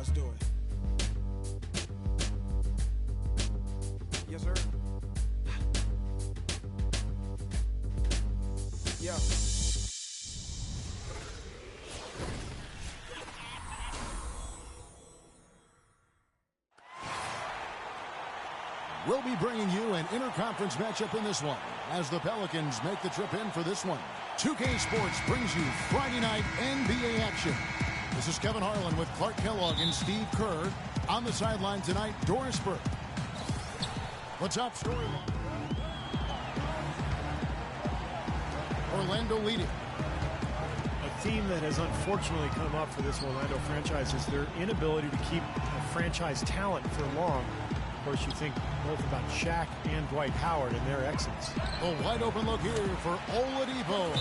Let's do it. Yes, sir. Yeah. We'll be bringing you an interconference matchup in this one as the Pelicans make the trip in for this one. 2K Sports brings you Friday night NBA action. This is Kevin Harlan with Clark Kellogg and Steve Kerr. On the sideline tonight, Doris Burke. What's up, storyline? Orlando leading. A theme that has unfortunately come up for this Orlando franchise is their inability to keep a franchise talent for long. Of course, you think both about Shaq and Dwight Howard and their exits. A wide open look here for Oladipo.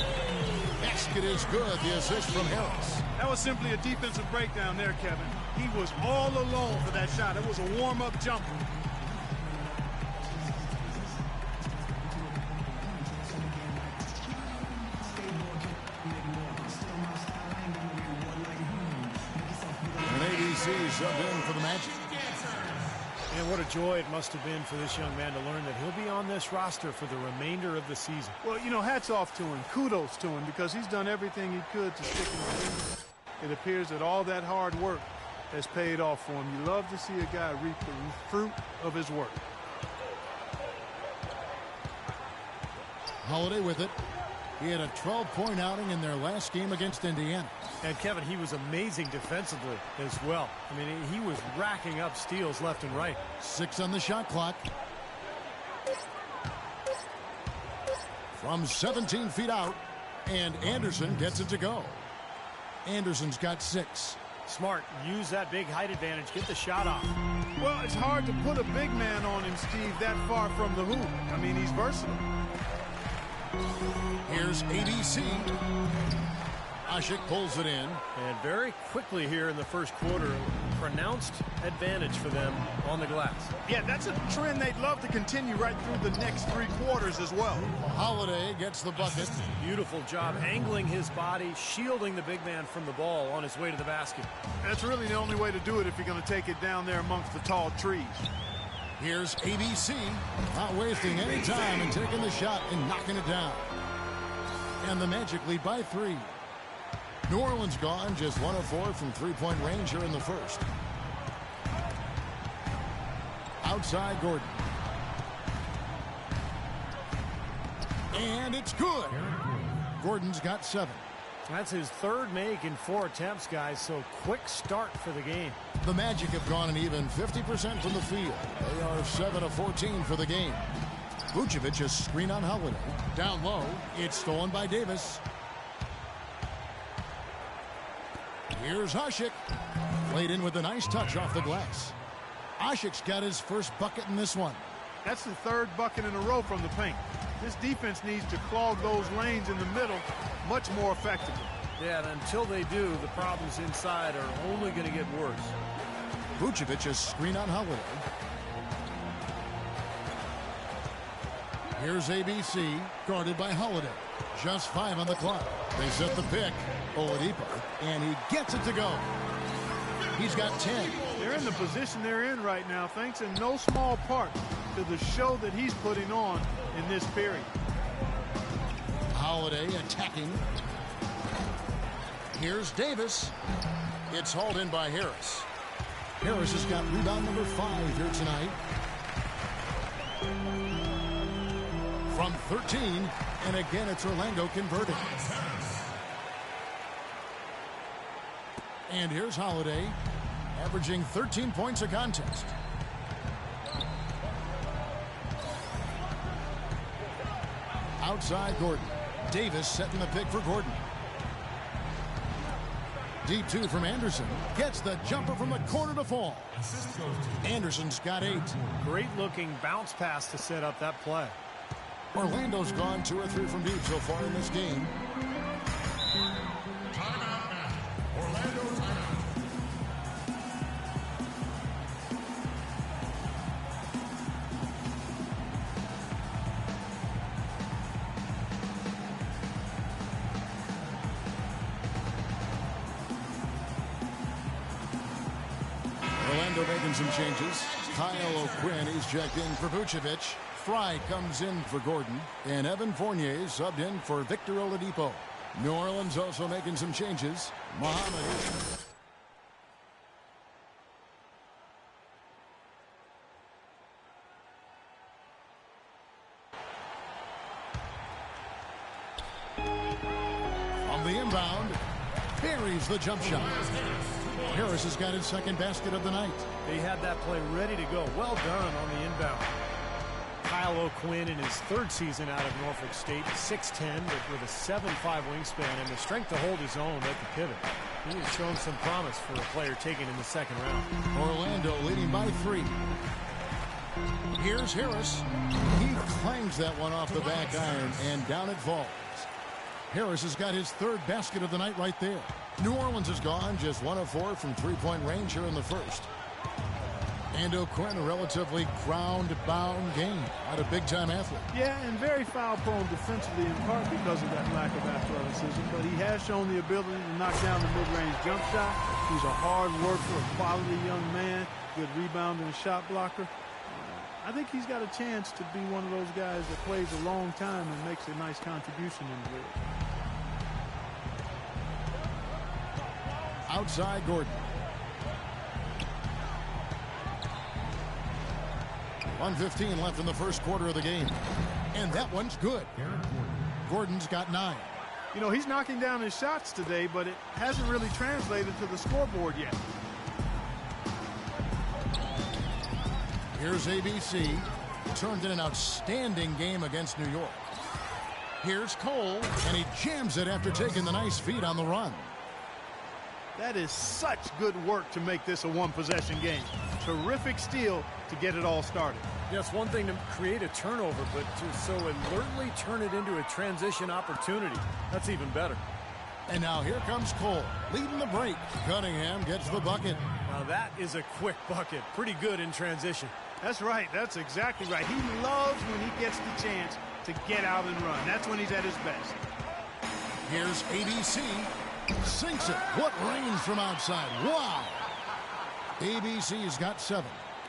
Basket is good. The assist from Harris. That was simply a defensive breakdown there, Kevin. He was all alone for that shot. It was a warm-up jumper. And ABC subbed in for the Magic. And what a joy it must have been for this young man to learn that he'll be on this roster for the remainder of the season. Well, you know, hats off to him. Kudos to him because he's done everything he could to stick in the team. It appears that all that hard work has paid off for him. You love to see a guy reap the fruit of his work. Holiday with it. He had a 12-point outing in their last game against Indiana. And Kevin, he was amazing defensively as well. I mean, he was racking up steals left and right. 6 on the shot clock. From 17 feet out, and Anderson gets it to go. Anderson's got 6. Smart. Use that big height advantage. Get the shot off. Well, it's hard to put a big man on him, Steve, that far from the hoop. I mean, he's versatile. Here's ABC. Ashik pulls it in. And very quickly here in the first quarter, pronounced advantage for them on the glass. Yeah, that's a trend they'd love to continue right through the next 3 quarters as well. Holiday gets the bucket. Beautiful job angling his body, shielding the big man from the ball on his way to the basket. That's really the only way to do it if you're going to take it down there amongst the tall trees. Here's ABC, not wasting any time and taking the shot and knocking it down. And the Magic lead by 3. New Orleans gone just 1 of 4 from three-point range here in the first. Outside Gordon. And it's good. Gordon's got 7. That's his 3rd make in 4 attempts, guys, so quick start for the game. The Magic have gone an even 50% from the field. They are 7 of 14 for the game. Vucevic is screen on Holiday. Down low, it's stolen by Davis. Here's Ashik. Played in with a nice touch off the glass. Ashik's got his first bucket in this one. That's the 3rd bucket in a row from the paint. This defense needs to clog those lanes in the middle much more effectively. Yeah, and until they do, the problems inside are only going to get worse. Vucevic is screen on Holiday. Here's ABC, guarded by Holiday. Just 5 on the clock. They set the pick. Oladipo, and he gets it to go. He's got 10. They're in the position they're in right now, thanks in no small part to the show that he's putting on in this period. Holiday attacking. Here's Davis. It's hauled in by Harris. Harris has got rebound number 5 here tonight. From 13, and again it's Orlando converting. And here's Holiday, averaging 13 points a contest. Outside Gordon. Davis setting the pick for Gordon. Deep 2 from Anderson. Gets the jumper from the corner to fall. Anderson's got 8. Great looking bounce pass to set up that play. Orlando's gone 2 or 3 from deep so far in this game. Orlando timeout. Orlando making some changes. Kyle O'Quinn is checked in for Vucevic. Fry comes in for Gordon. And Evan Fournier subbed in for Victor Oladipo. New Orleans also making some changes. Muhammad. On the inbound, buries the jump shot. Harris has got his second basket of the night. They had that play ready to go. Well done on the inbound. Kyle O'Quinn in his third season out of Norfolk State, 6'10", with a 7'5" wingspan and the strength to hold his own at the pivot. He has shown some promise for a player taken in the second round. Orlando leading by 3. Here's Harris. He clangs that one off the back iron, and down it falls. Harris has got his third basket of the night right there. New Orleans is gone, just 1 of 4 from three-point range here in the first. And O'Quinn, a relatively ground-bound game. Not a big-time athlete. Yeah, and very foul-prone defensively in part because of that lack of athleticism. But he has shown the ability to knock down the mid-range jump shot. He's a hard worker, a quality young man, good rebounder and shot blocker. I think he's got a chance to be one of those guys that plays a long time and makes a nice contribution in the league. Outside Gordon. 1:15 left in the first quarter of the game. And that one's good. Gordon's got 9. You know, he's knocking down his shots today, but it hasn't really translated to the scoreboard yet. Here's ABC. Turned in an outstanding game against New York. Here's Cole, and he jams it after taking the nice feed on the run. That is such good work to make this a one-possession game. Terrific steal to get it all started. Yes, one thing to create a turnover, but to so alertly turn it into a transition opportunity, that's even better. And now here comes Cole, leading the break. Cunningham gets the bucket. Now that is a quick bucket. Pretty good in transition. That's right. That's exactly right. He loves when he gets the chance to get out and run. That's when he's at his best. Here's ABC. Sinks it. What range from outside. Wow. ABC's got 7.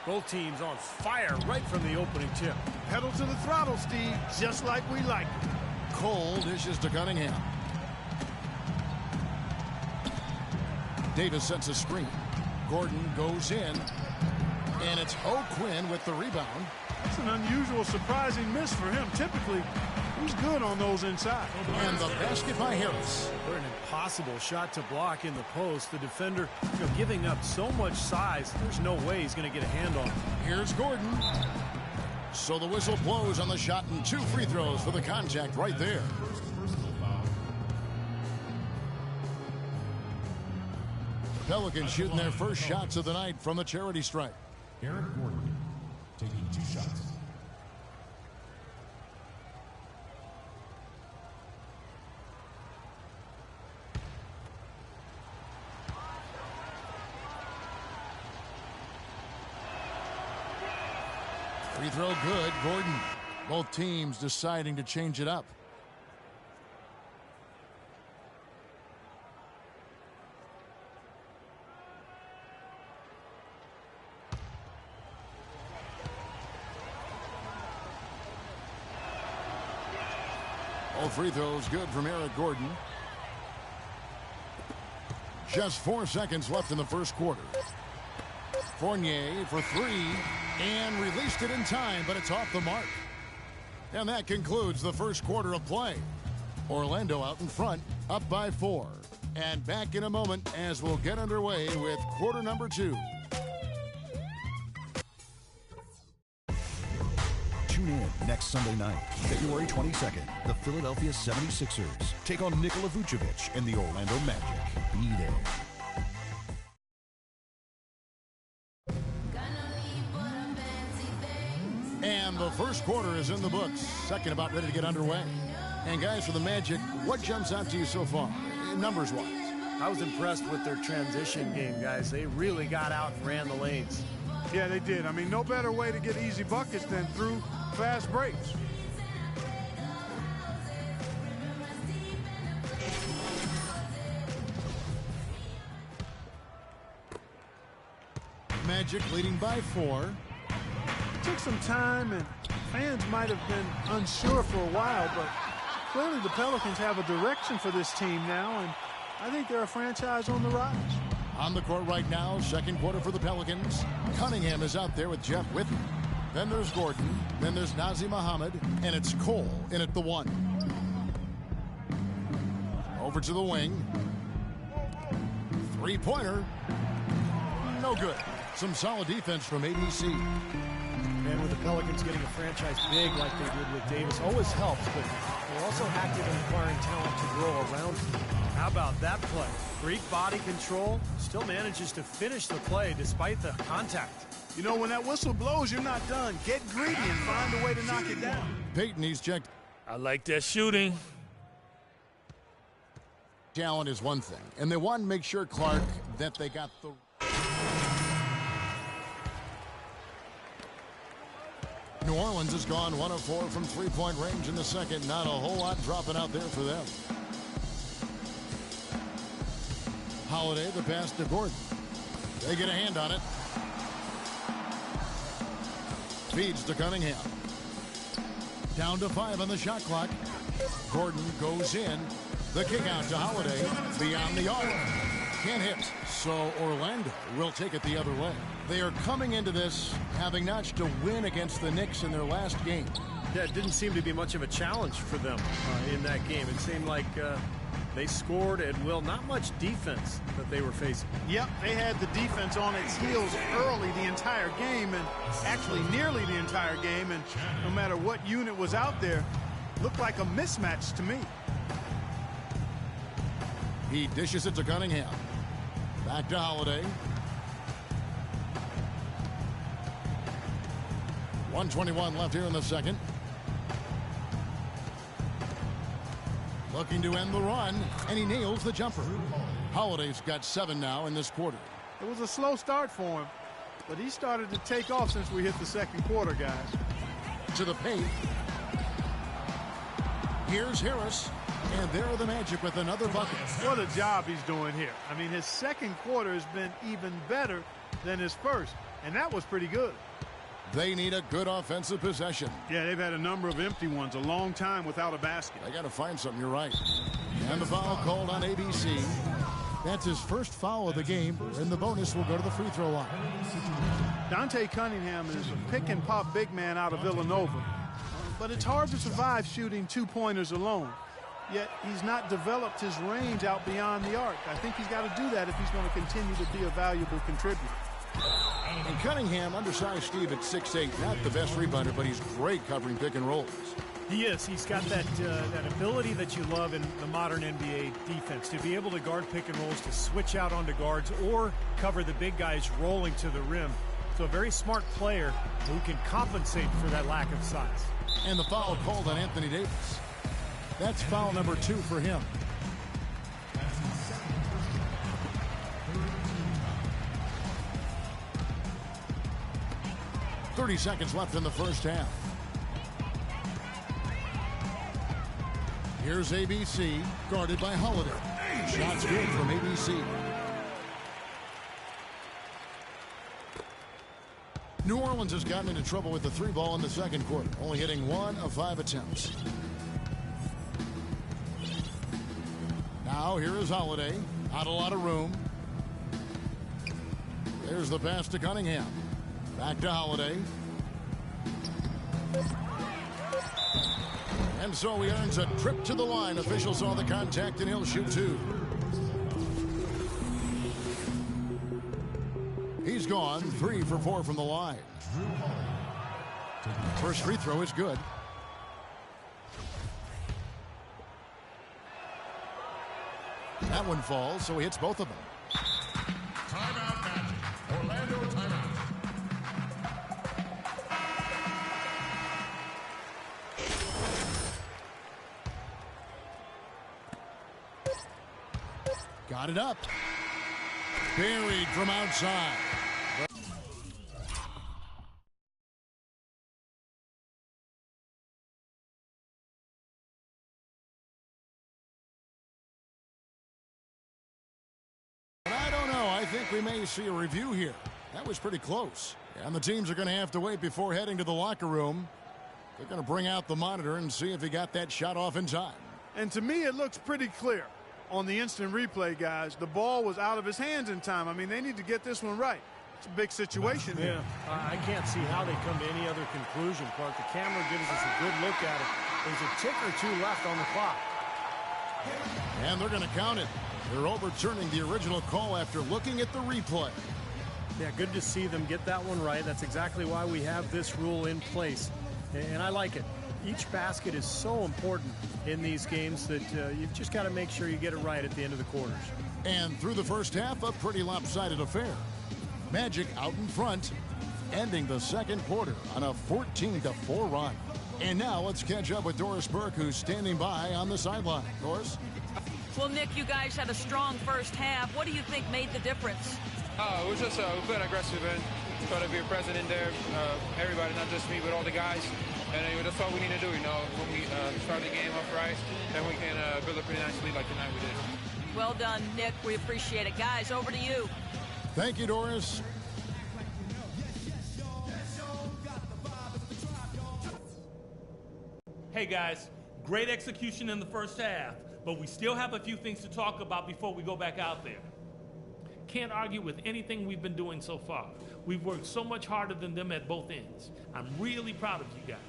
Both teams on fire right from the opening tip. Pedal to the throttle, Steve, just like we like it. Cole dishes to Cunningham. Davis sets a screen. Gordon goes in. And it's O'Quinn with the rebound. That's an unusual, surprising miss for him. Typically, he's good on those inside. And the basket by Harris. They're an impossible shot to block in the post. The defender, giving up so much size, there's no way he's going to get a hand on it. Here's Gordon. So the whistle blows on the shot and 2 free throws for the contact right there. Pelicans shooting their first shots of the night from the charity stripe. Eric Gordon taking 2 shots. Free throw good. Gordon. Both teams deciding to change it up. All free throws good from Eric Gordon. Just 4 seconds left in the first quarter. Fournier for 3 and released it in time, but it's off the mark. And that concludes the first quarter of play. Orlando out in front, up by 4. And back in a moment as we'll get underway with quarter number 2. Tune in next Sunday night, February 22nd. The Philadelphia 76ers take on Nikola Vucevic and the Orlando Magic. Be there. And the first quarter is in the books. Second about ready to get underway. And guys, for the Magic, what jumps out to you so far, numbers-wise? I was impressed with their transition game, guys. They really got out and ran the lanes. Yeah, they did. I mean, no better way to get easy buckets than through fast breaks. Magic leading by 4. Took some time, and fans might have been unsure for a while, but clearly the Pelicans have a direction for this team now, and I think they're a franchise on the rise. On the court right now, second quarter for the Pelicans. Cunningham is out there with Jeff Whitten. Then there's Gordon. Then there's Nazir Muhammad. And it's Cole in at the 1. Over to the wing. Three-pointer. No good. Some solid defense from ABC. And with the Pelicans getting a franchise big like they did with Davis always helps, but they're also active in acquiring talent to grow around him. How about that play? Great body control, still manages to finish the play despite the contact. You know, when that whistle blows, you're not done. Get greedy and find a way to knock it down. Peyton, he's checked. I like that shooting. Talent is one thing, and they want to make sure, Clark, that they got the... New Orleans has gone 1 of 4 from three-point range in the second. Not a whole lot dropping out there for them. Holiday, the pass to Gordon. They get a hand on it. Feeds to Cunningham. Down to 5 on the shot clock. Gordon goes in. The kick out to Holiday. Beyond the arc. Can't hit. So Orlando will take it the other way. They are coming into this having notched a win against the Knicks in their last game. Yeah, it didn't seem to be much of a challenge for them in that game. It seemed like they scored at will. Not much defense that they were facing. Yep, they had the defense on its heels early the entire game, and actually nearly the entire game, and no matter what unit was out there, looked like a mismatch to me. He dishes it to Cunningham. Back to Holiday. 1:21 left here in the second. Looking to end the run, and he nails the jumper. Holiday's got 7 now in this quarter. It was a slow start for him, but he started to take off since we hit the second quarter, guys. To the paint. Here's Harris, and there are the Magic with another bucket. What a job he's doing here. I mean, his second quarter has been even better than his first, and that was pretty good. They need a good offensive possession. Yeah, they've had a number of empty ones, a long time without a basket. They got to find something, you're right. And the foul called on ABC. That's his first foul of the game, and the bonus will go to the free throw line. Dante Cunningham is a pick-and-pop big man out of Villanova, but it's hard to survive shooting two-pointers alone. Yet he's not developed his range out beyond the arc. I think he's got to do that if he's going to continue to be a valuable contributor. And Cunningham, undersized Steve at 6'8", not the best rebounder, but he's great covering pick and rolls. He is. He's got that ability that you love in the modern NBA defense, to be able to guard pick and rolls, to switch out onto guards, or cover the big guys rolling to the rim. So a very smart player who can compensate for that lack of size. And the foul called on Anthony Davis. That's foul number 2 for him. .30 seconds left in the first half. Here's ABC, guarded by Holiday. Shots good from ABC. New Orleans has gotten into trouble with the 3-ball in the second quarter, only hitting 1 of 5 attempts. Now here is Holiday, not a lot of room. There's the pass to Cunningham. Back to Holiday. And so he earns a trip to the line. Officials saw the contact, and he'll shoot 2. He's gone 3 for 4 from the line. First free throw is good. That one falls, so he hits both of them. Timeout, Magic. Orlando timeout. Got it up. Buried from outside. I don't know. I think we may see a review here. That was pretty close. And the teams are going to have to wait before heading to the locker room. They're going to bring out the monitor and see if he got that shot off in time. And to me, it looks pretty clear on the instant replay, guys. The ball was out of his hands in time. I mean, they need to get this one right. It's a big situation here. I can't see how they come to any other conclusion, Clark. The camera gives us a good look at it. There's a tick or two left on the clock. And they're going to count it. They're overturning the original call after looking at the replay. Yeah, good to see them get that one right. That's exactly why we have this rule in place. And I like it. Each basket is so important in these games that you've just got to make sure you get it right at the end of the quarters. And through the first half, a pretty lopsided affair. Magic out in front, ending the second quarter on a 14-4 run. And now let's catch up with Doris Burke, who's standing by on the sideline. Doris? Well, Nick, you guys had a strong first half. What do you think made the difference? It was just we've been aggressive and try to be present in there. Everybody, not just me, but all the guys. And that's all we need to do, you know. When we start the game off right, then we can build a pretty nice lead like tonight we did. Well done, Nick. We appreciate it. Guys, over to you. Thank you, Doris. Hey, guys. Great execution in the first half, but we still have a few things to talk about before we go back out there. Can't argue with anything we've been doing so far. We've worked so much harder than them at both ends. I'm really proud of you guys.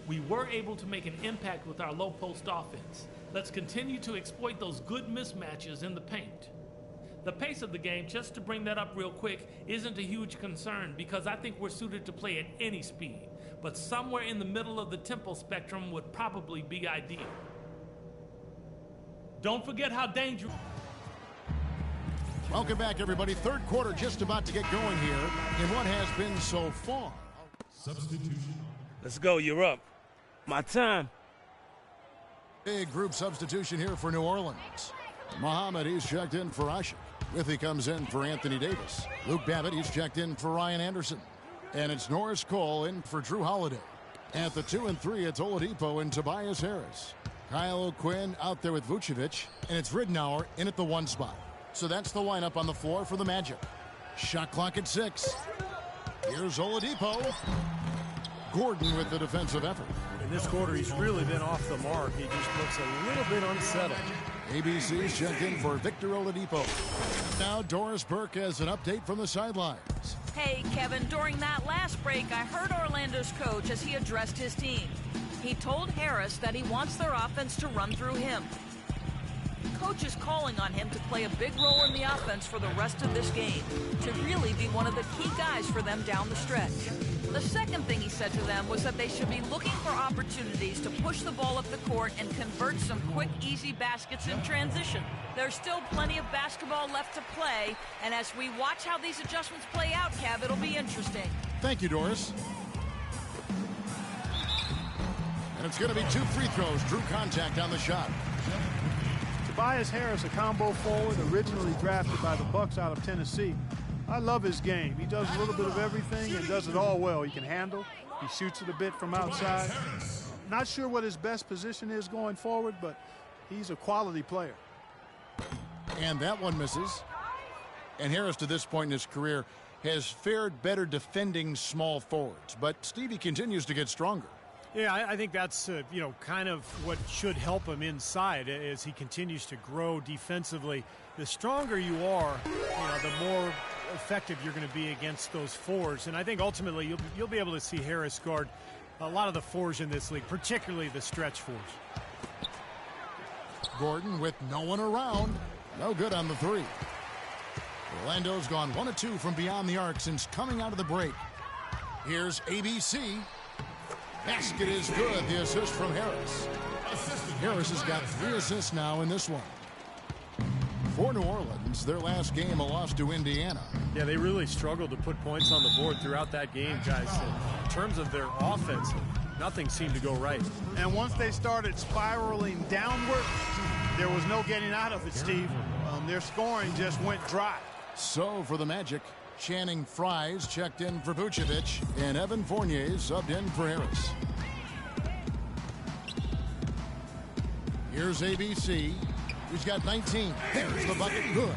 We were able to make an impact with our low post offense. Let's continue to exploit those good mismatches in the paint. The pace of the game, just to bring that up real quick, isn't a huge concern because I think we're suited to play at any speed. But somewhere in the middle of the tempo spectrum would probably be ideal. Don't forget how dangerous... Welcome back, everybody. Third quarter just about to get going here in what has been so far. Substitution. Let's go, you're up. My time. Big group substitution here for New Orleans. Muhammad, he's checked in for Ashik. Withy comes in for Anthony Davis. Luke Babbitt, he's checked in for Ryan Anderson. And it's Norris Cole in for Drew Holiday. At the 2 and 3, it's Oladipo and Tobias Harris. Kyle O'Quinn out there with Vucevic. And it's Ridnour in at the 1 spot. So that's the lineup on the floor for the Magic. Shot clock at 6. Here's Oladipo. Gordon with the defensive effort. In this quarter, he's really been off the mark. He just looks a little bit unsettled. ABC's checked in for Victor Oladipo. Now Doris Burke has an update from the sidelines. Hey, Kevin, during that last break, I heard Orlando's coach as he addressed his team. He told Harris that he wants their offense to run through him. Coach is calling on him to play a big role in the offense for the rest of this game, to really be one of the key guys for them down the stretch. The second thing he said to them was that they should be looking for opportunities to push the ball up the court and convert some quick, easy baskets in transition. There's still plenty of basketball left to play, and as we watch how these adjustments play out, Kev, it'll be interesting. Thank you, Doris. And it's going to be 2 free throws. Drew contact on the shot. Tobias Harris, a combo forward, originally drafted by the Bucks out of Tennessee. I love his game. He does a little bit of everything and does it all well. He can handle. He shoots it a bit from outside. Not sure what his best position is going forward, but he's a quality player. And that one misses. And Harris, to this point in his career, has fared better defending small forwards. But Stevie continues to get stronger. Yeah, I think that's, kind of what should help him inside as he continues to grow defensively. The stronger you are, the more effective you're going to be against those fours. And I think ultimately you'll be able to see Harris guard a lot of the fours in this league, particularly the stretch fours. Gordon with no one around. No good on the 3. Orlando's gone 1 of 2 from beyond the arc since coming out of the break. Here's ABC. Basket is good. The assist from Harris. Harris has got 3 assists now in this one. For New Orleans, their last game, a loss to Indiana. Yeah, they really struggled to put points on the board throughout that game, guys. In terms of their offense, nothing seemed to go right. And once they started spiraling downward, there was no getting out of it, Steve. Their scoring just went dry. So for the Magic, Channing Frye's checked in for Vucevic, and Evan Fournier subbed in for Harris. Here's ABC. He's got 19. There's the bucket. Good.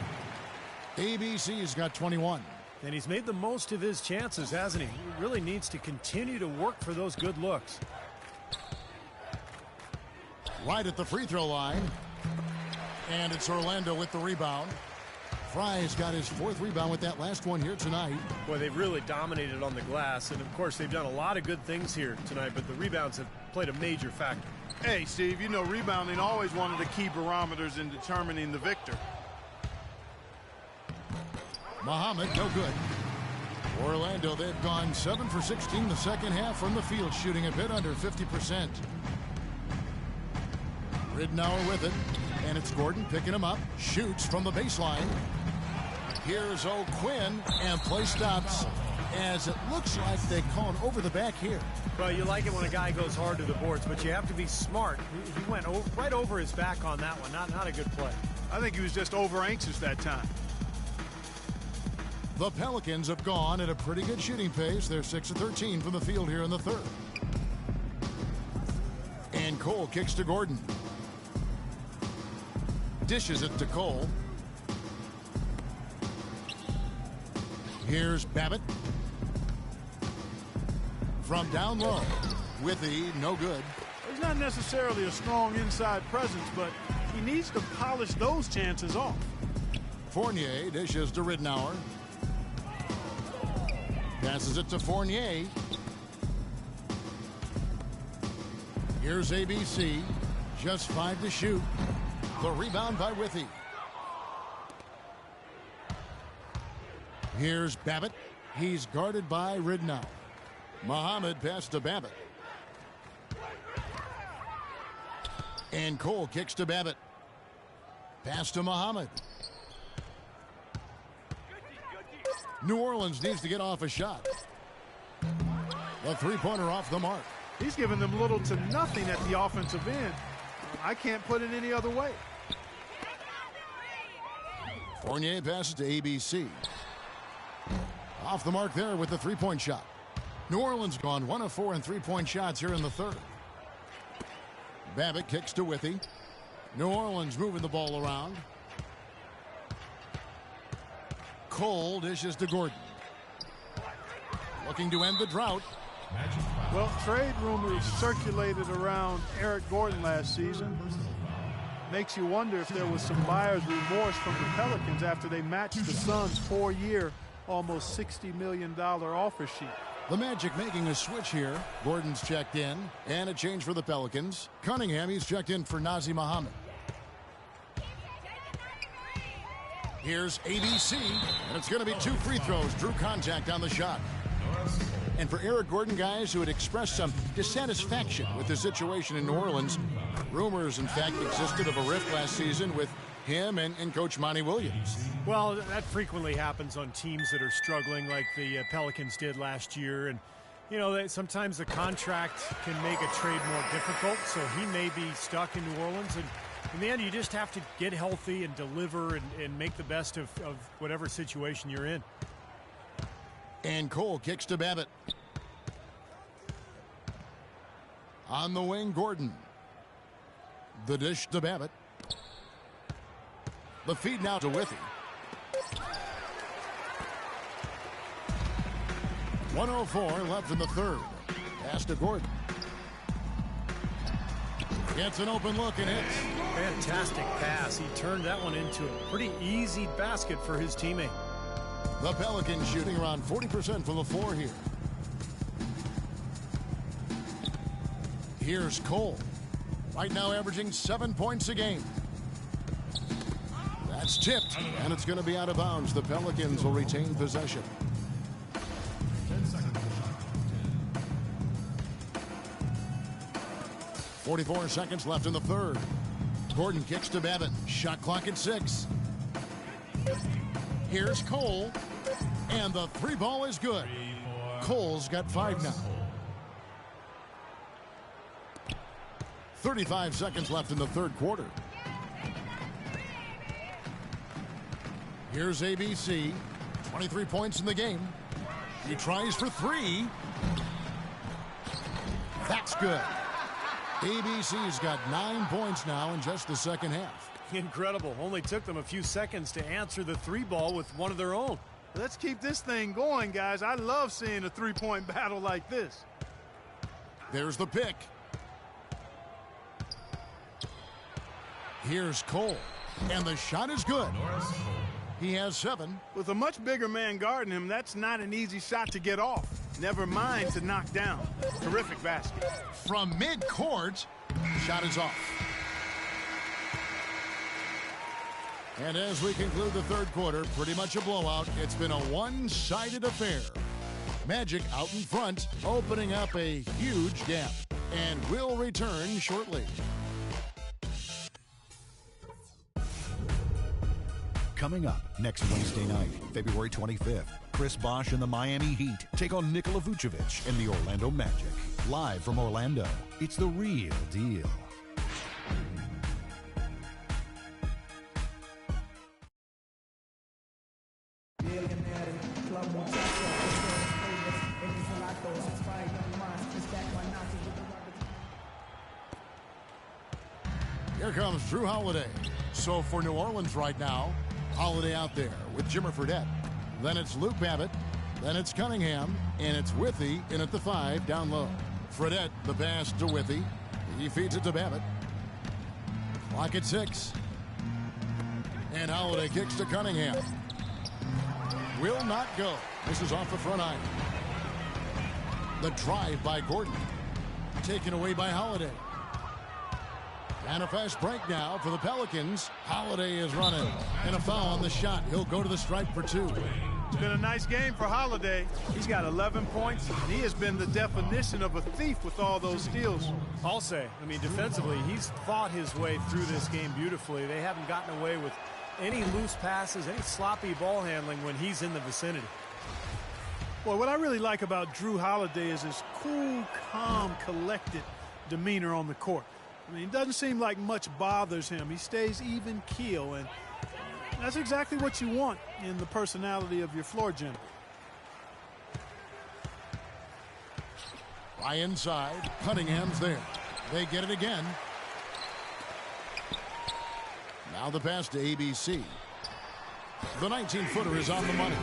ABC's got 21. And he's made the most of his chances, hasn't he? He really needs to continue to work for those good looks. Right at the free throw line. And it's Orlando with the rebound. Fry's got his 4th rebound with that last one here tonight. Boy, they've really dominated on the glass. And, of course, they've done a lot of good things here tonight, but the rebounds have played a major factor. Hey, Steve, you know rebounding always one of the key barometers in determining the victor. Muhammad, no good. Orlando, they've gone 7 for 16 the second half from the field, shooting a bit under 50%. Ridnour with it, and it's Gordon picking him up. Shoots from the baseline. Here's O'Quinn, and play stops as it looks like they call him over the back here. Well, you like it when a guy goes hard to the boards, but you have to be smart. He went right over his back on that one. Not a good play. I think he was just over anxious that time. The Pelicans have gone at a pretty good shooting pace. They're 6 of 13 from the field here in the third. And Cole kicks to Gordon. Dishes it to Cole. Here's Babbitt. From down low. Withy, no good. He's not necessarily a strong inside presence, but he needs to polish those chances off. Fournier dishes to Ridnour. Passes it to Fournier. Here's ABC. Just 5 to shoot. The rebound by Withy. Here's Babbitt. He's guarded by Ridnour. Muhammad pass to Babbitt. And Cole kicks to Babbitt. Pass to Muhammad. New Orleans needs to get off a shot. The three-pointer off the mark. He's giving them little to nothing at the offensive end. I can't put it any other way. Fournier passes to ABC. Off the mark there with the three-point shot. New Orleans gone 1 of 4 in three-point shots here in the third. Babbitt kicks to Withy. New Orleans moving the ball around. Cole dishes to Gordon. Looking to end the drought. Well, trade rumors circulated around Eric Gordon last season. Makes you wonder if there was some buyer's remorse from the Pelicans after they matched the Suns' 4-year, almost $60 million offer sheet. The Magic making a switch here. Gordon's checked in, and a change for the Pelicans. Cunningham, he's checked in for Nazr Mohammed. Here's ABC, and it's going to be 2 free throws. Drew contact on the shot. And for Eric Gordon, guys who had expressed some dissatisfaction with the situation in New Orleans, rumors, in fact, existed of a rift last season with him and Coach Monty Williams. Well, that frequently happens on teams that are struggling like the Pelicans did last year. And, you know, sometimes the contract can make a trade more difficult, so he may be stuck in New Orleans. And in the end, you just have to get healthy and deliver and make the best of whatever situation you're in. And Cole kicks to Babbitt. On the wing, Gordon. The dish to Babbitt. The feed now to Withy. 1:04 left in the third. Pass to Gordon. Gets an open look and hits. Fantastic pass. He turned that one into a pretty easy basket for his teammate. The Pelicans shooting around 40% from the floor here. Here's Cole. Right now averaging 7 points a game. That's tipped, and it's going to be out of bounds. The Pelicans will retain possession. 44 seconds left in the third. Gordon kicks to Babbitt. Shot clock at 6. Here's Cole. And the 3 ball is good. Cole's got 5 now. 35 seconds left in the third quarter. Here's ABC. 23 points in the game. He tries for 3. That's good. ABC's got 9 points now in just the second half. Incredible. Only took them a few seconds to answer the 3 ball with one of their own. Let's keep this thing going, guys. I love seeing a three-point battle like this. There's the pick. Here's Cole, and the shot is good. He has 7. With a much bigger man guarding him, that's not an easy shot to get off. Never mind to knock down. Terrific basket. From mid-court, shot is off. And as we conclude the third quarter, pretty much a blowout. It's been a one-sided affair. Magic out in front, opening up a huge gap. And will return shortly. Coming up next Wednesday night, February 25th, Chris Bosh and the Miami Heat take on Nikola Vucevic and the Orlando Magic. Live from Orlando, it's the real deal. Here comes Drew Holiday. So for New Orleans right now, Holiday out there with Jimmer Fredette. Then it's Luke Babbitt. Then it's Cunningham. And it's Withy in at the 5 down low. Fredette, the pass to Withy. He feeds it to Babbitt. Clock at 6. And Holiday kicks to Cunningham. Will not go. This is off the front iron. The drive by Gordon. Taken away by Holiday. And a fast break now for the Pelicans. Holiday is running. And a foul on the shot. He'll go to the stripe for 2. It's been a nice game for Holiday. He's got 11 points, and he has been the definition of a thief with all those steals. I'll say, I mean, defensively, he's fought his way through this game beautifully. They haven't gotten away with any loose passes, any sloppy ball handling when he's in the vicinity. Well, what I really like about Drew Holiday is his cool, calm, collected demeanor on the court. I mean, it doesn't seem like much bothers him. He stays even keel, and that's exactly what you want in the personality of your floor general. By inside, Cunningham's there. They get it again. Now the pass to ABC. The 19-footer is on the money.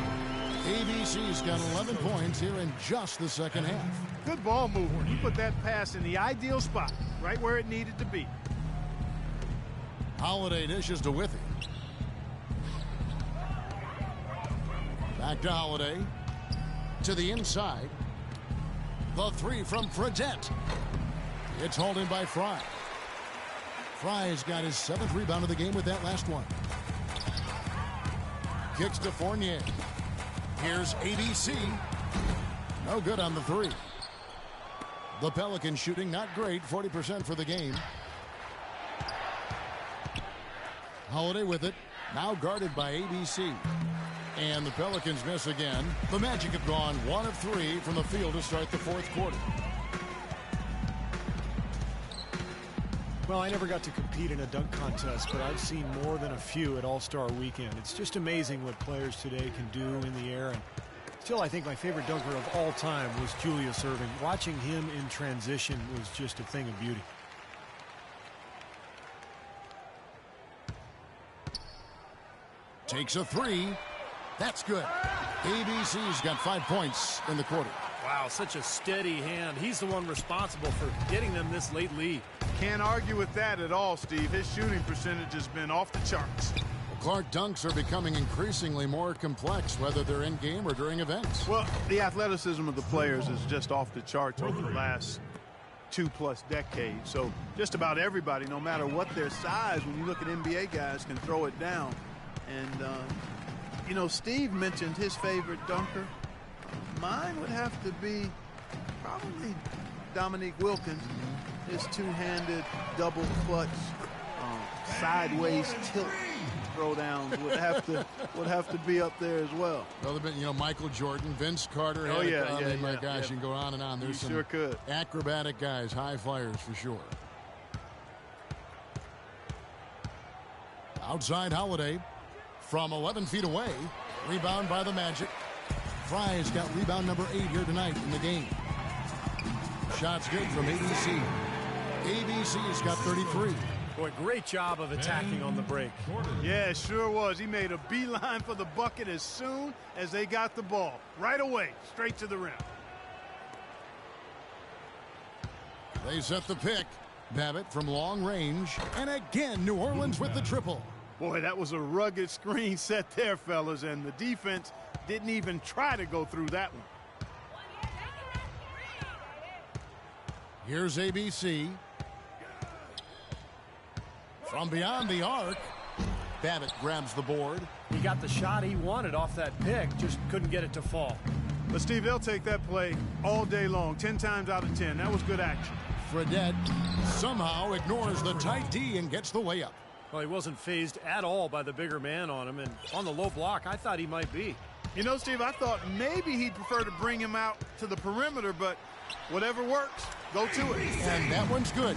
ABC's got 11 points here in just the second half. Good ball movement. He put that pass in the ideal spot, right where it needed to be. Holiday dishes to Withy. Back to Holiday. To the inside. The 3 from Fredette. It's hauled in by Fry. Fry's got his 7th rebound of the game with that last one. Kicks to Fournier. Here's ABC. No good on the 3. The Pelicans shooting not great, 40% for the game. Holiday with it. Now guarded by ABC. And the Pelicans miss again. The Magic have gone 1 of 3 from the field to start the fourth quarter. Well, I never got to compete in a dunk contest, but I've seen more than a few at All-Star Weekend. It's just amazing what players today can do in the air. And still, I think my favorite dunker of all time was Julius Erving. Watching him in transition was just a thing of beauty. Takes a 3. That's good. ABC's got 5 points in the quarter. Wow, such a steady hand. He's the one responsible for getting them this late lead. Can't argue with that at all, Steve. His shooting percentage has been off the charts. Clark dunks are becoming increasingly more complex, whether they're in game or during events. Well, the athleticism of the players is just off the charts over the last 2+ decades. So just about everybody, no matter what their size, when you look at NBA guys, can throw it down. And, you know, Steve mentioned his favorite dunker. Mine would have to be probably Dominique Wilkins. His two-handed double clutch sideways tilt throwdowns would have to be up there as well. Well, you know, Michael Jordan, Vince Carter. Oh yeah, I mean, my yeah, gosh, yeah. you can go on and on. There's some sure could. Acrobatic guys, high flyers for sure. Outside Holiday from 11 feet away. Rebound by the Magic. Fry's got rebound number 8 here tonight in the game. Shots good from ABC. ABC's got 33. Boy, great job of attacking on the break. Yeah, it sure was. He made a beeline for the bucket as soon as they got the ball. Right away, straight to the rim. They set the pick. Babbitt from long range. And again, New Orleans with the triple. Boy, that was a rugged screen set there, fellas, and the defense didn't even try to go through that one. Here's ABC. From beyond the arc, Babbitt grabs the board. He got the shot he wanted off that pick, just couldn't get it to fall. But, Steve, they'll take that play all day long, 10 times out of 10. That was good action. Fredette somehow ignores the tight D and gets the layup. Well, he wasn't fazed at all by the bigger man on him, and on the low block, I thought he might be. You know, Steve, I thought maybe he'd prefer to bring him out to the perimeter, but whatever works, go to it. And that one's good.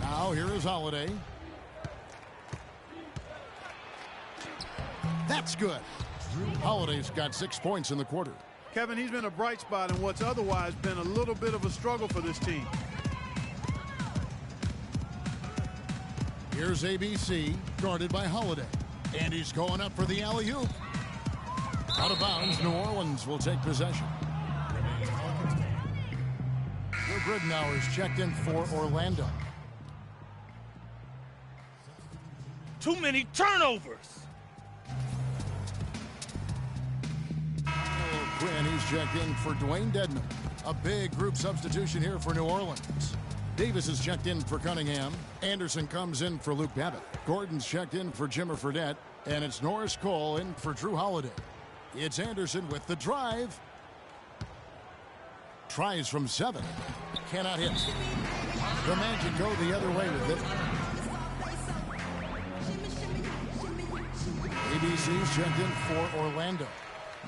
Now here is Holiday. That's good. Holiday's got 6 points in the quarter. Kevin, he's been a bright spot in what's otherwise been a little bit of a struggle for this team. Here's ABC, guarded by Holiday. And he's going up for the alley-oop. Out of bounds, New Orleans will take possession. Joe Bridenour's checked in for Orlando. Too many turnovers. Quinn, he's checked in for Dwayne Dedman. A big group substitution here for New Orleans. Davis is checked in for Cunningham. Anderson comes in for Luke Babbitt. Gordon's checked in for Jimmer Fredette. And it's Norris Cole in for Drew Holiday. It's Anderson with the drive. Tries from 7. Cannot hit. The Magic go the other way with it. ABC's checked in for Orlando.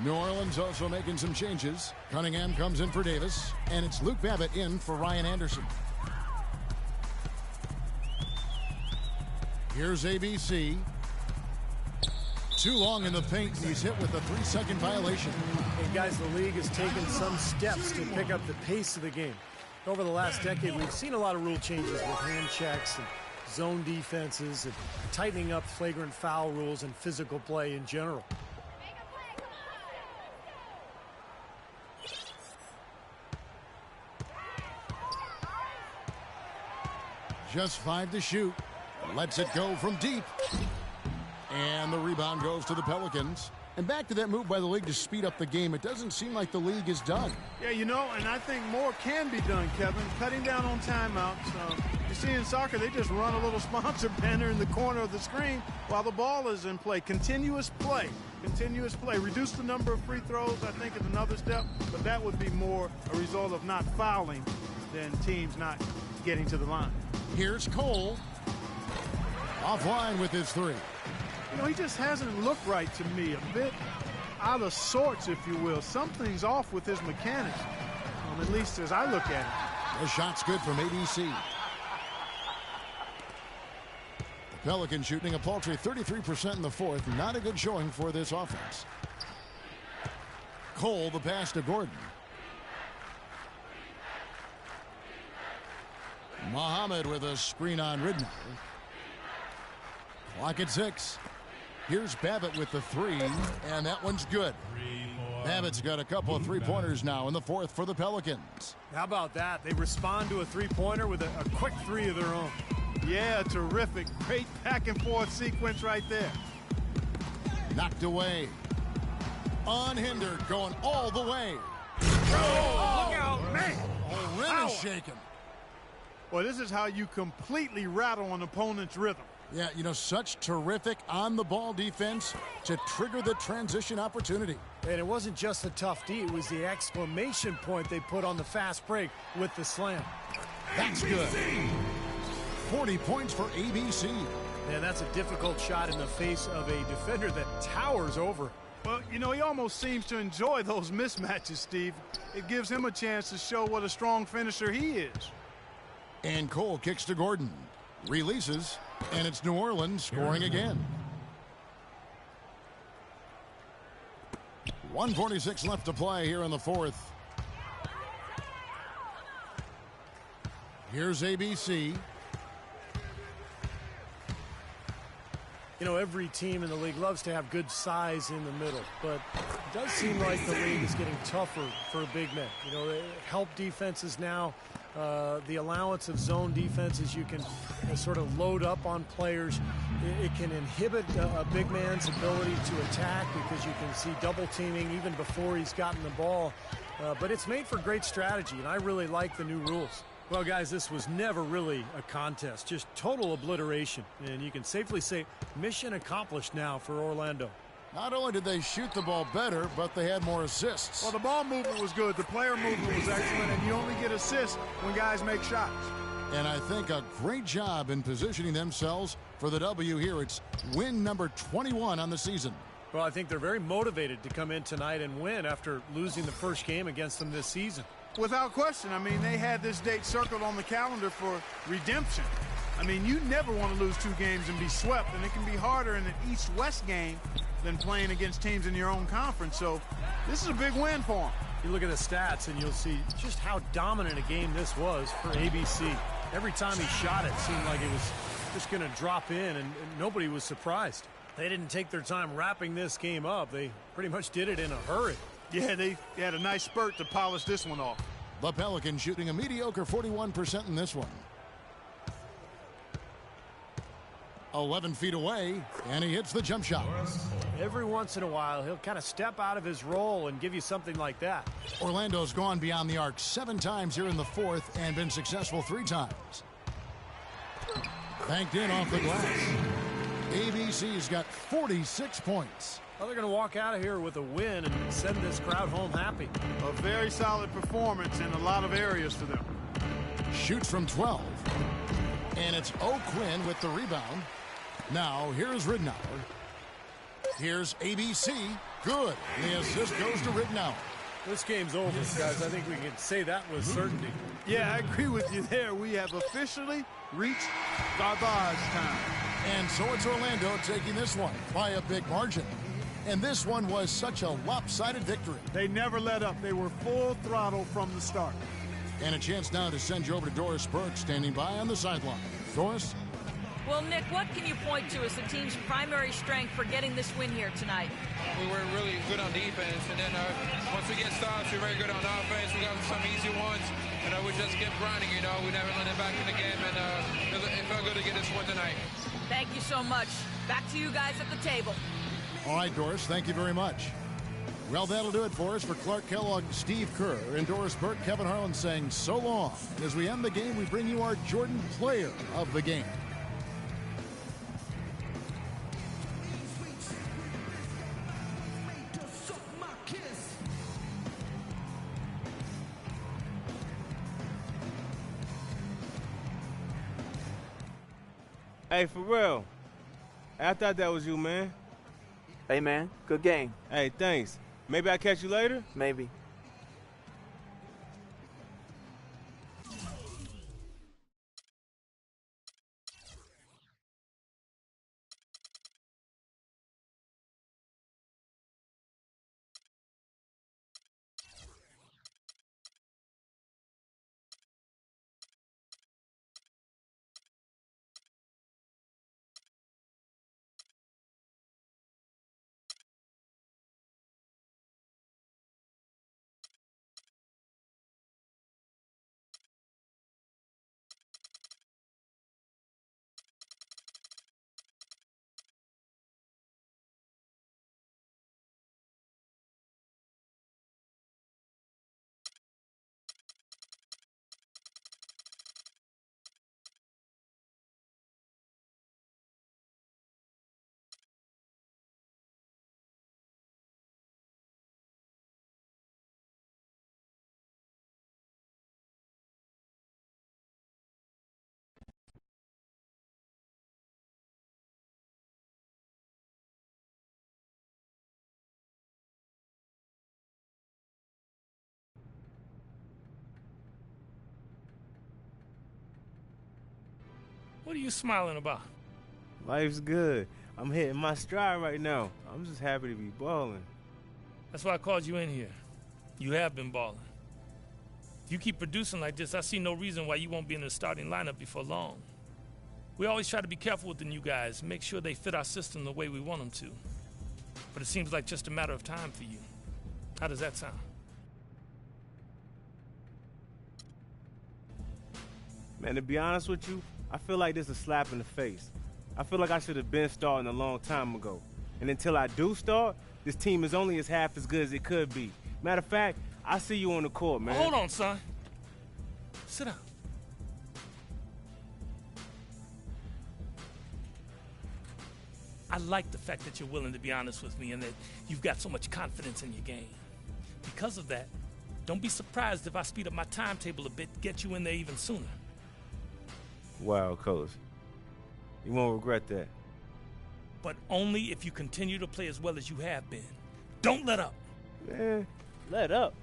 New Orleans also making some changes. Cunningham comes in for Davis. And it's Luke Babbitt in for Ryan Anderson. Here's ABC. Too long in the paint, and he's hit with a 3-second violation. Hey, guys, the league has taken some steps to pick up the pace of the game. Over the last decade, we've seen a lot of rule changes with hand checks and zone defenses and tightening up flagrant foul rules and physical play in general. Just 5 to shoot. Lets it go from deep. And the rebound goes to the Pelicans. And back to that move by the league to speed up the game. It doesn't seem like the league is done. Yeah, you know, and I think more can be done, Kevin. Cutting down on timeouts. You see in soccer, they just run a little sponsor banner in the corner of the screen while the ball is in play. Continuous play. Continuous play. Reduce the number of free throws, I think, is another step. But that would be more a result of not fouling than teams not getting to the line. Here's Cole. Offline with his 3. You know, he just hasn't looked right to me. A bit out of sorts, if you will. Something's off with his mechanics, at least as I look at it. The shot's good from ABC. The Pelicans shooting a paltry 33% in the fourth. Not a good showing for this offense. Cole, the pass to Gordon. Muhammad with a screen on Ridnour. Clock at 6. Here's Babbitt with the 3, and that one's good. Babbitt's got a couple of three-pointers now in the fourth for the Pelicans. How about that? They respond to a three-pointer with a quick 3 of their own. Yeah, terrific. Great back-and-forth sequence right there. Knocked away. Unhindered, going all the way. Oh, look out, man. Oh, rim is shaking. Well, this is how you completely rattle an opponent's rhythm. Yeah, you know, such terrific on-the-ball defense to trigger the transition opportunity. And it wasn't just the tough D, it was the exclamation point they put on the fast break with the slam. That's good. 40 points for ABC. And that's a difficult shot in the face of a defender that towers over. Well, you know, he almost seems to enjoy those mismatches, Steve. It gives him a chance to show what a strong finisher he is. And Cole kicks to Gordon. Releases. And it's New Orleans scoring again. 1:46 left to play here in the fourth. Here's ABC. You know, every team in the league loves to have good size in the middle, but it does seem like the league is getting tougher for big men. You know, they help defenses now. The allowance of zone defenses, you can sort of load up on players. It can inhibit a big man's ability to attack because you can see double teaming even before he's gotten the ball. But it's made for great strategy, and I really like the new rules. Well, guys, this was never really a contest, just total obliteration. And you can safely say mission accomplished now for Orlando. Not only did they shoot the ball better, but they had more assists. Well, the ball movement was good. The player movement was excellent, and you only get assists when guys make shots. And I think a great job in positioning themselves for the W here. It's win number 21 on the season. Well, I think they're very motivated to come in tonight and win after losing the first game against them this season. Without question. I mean, they had this date circled on the calendar for redemption. I mean, you never want to lose 2 games and be swept, and it can be harder in an East-West game than playing against teams in your own conference. So this is a big win for them. You look at the stats, and you'll see just how dominant a game this was for ABC. Every time he shot it seemed like it was just going to drop in, and nobody was surprised. They didn't take their time wrapping this game up. They pretty much did it in a hurry. Yeah, they had a nice spurt to polish this one off. The Pelicans shooting a mediocre 41% in this one. 11 feet away, and he hits the jump shot. Every once in a while, he'll kind of step out of his role and give you something like that. Orlando's gone beyond the arc 7 times here in the fourth and been successful 3 times. Banked in off the glass. ABC's got 46 points. Well, they're going to walk out of here with a win and send this crowd home happy. A very solid performance in a lot of areas for them. Shoots from 12. And it's O'Quinn with the rebound. Now, here's Ridnour. Here's ABC. Good. The assist goes to Ridnour. This game's over, guys. I think we can say that with certainty. Yeah, I agree with you there. We have officially reached garbage time. And so it's Orlando taking this one by a big margin. And this one was such a lopsided victory. They never let up. They were full throttle from the start. And a chance now to send you over to Doris Burke, standing by on the sideline. Doris? Well, Nick, what can you point to as the team's primary strength for getting this win here tonight? We were really good on defense, and then once we get stops, we're very good on offense. We got some easy ones, and we just kept grinding, you know. We never let it back in the game, and it felt good to get this one tonight. Thank you so much. Back to you guys at the table. All right, Doris, thank you very much. Well, that'll do it for us. For Clark Kellogg, Steve Kerr, and Doris Burke, Kevin Harlan saying so long. As we end the game, we bring you our Jordan Player of the Game. Hey, for real. I thought that was you, man. Hey, man, good game. Hey, thanks. Maybe I'll catch you later? Maybe. What are you smiling about? Life's good. I'm hitting my stride right now. I'm just happy to be balling. That's why I called you in here. You have been balling. If you keep producing like this, I see no reason why you won't be in the starting lineup before long. We always try to be careful with the new guys, make sure they fit our system the way we want them to. But it seems like just a matter of time for you. How does that sound? Man, to be honest with you, I feel like this is a slap in the face. I feel like I should have been starting a long time ago. And until I do start, this team is only as half as good as it could be. Matter of fact, I see you on the court, man. Hold on, son. Sit down. I like the fact that you're willing to be honest with me and that you've got so much confidence in your game. Because of that, don't be surprised if I speed up my timetable a bit to get you in there even sooner. Wow, Coach. You won't regret that. But only if you continue to play as well as you have been. Don't let up. Man, let up.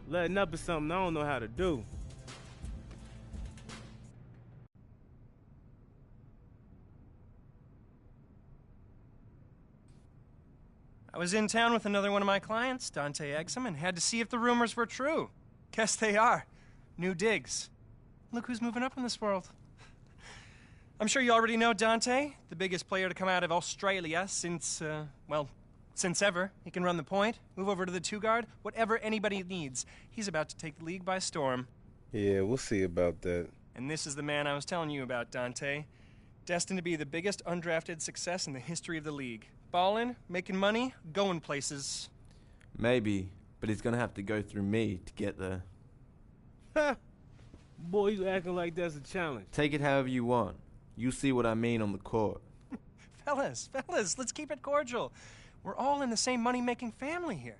Letting up is something I don't know how to do. I was in town with another one of my clients, Dante Exum, and had to see if the rumors were true. Guess they are. New digs. Look who's moving up in this world. I'm sure you already know Dante, the biggest player to come out of Australia since, since ever. He can run the point, move over to the two-guard, whatever anybody needs. He's about to take the league by storm. Yeah, we'll see about that. And this is the man I was telling you about, Dante. Destined to be the biggest undrafted success in the history of the league. Ballin', making money, going places. Maybe, but he's gonna have to go through me to get there. Ha! Boy, you acting like that's a challenge. Take it however you want. You see what I mean on the court. Fellas, let's keep it cordial. We're all in the same money-making family here.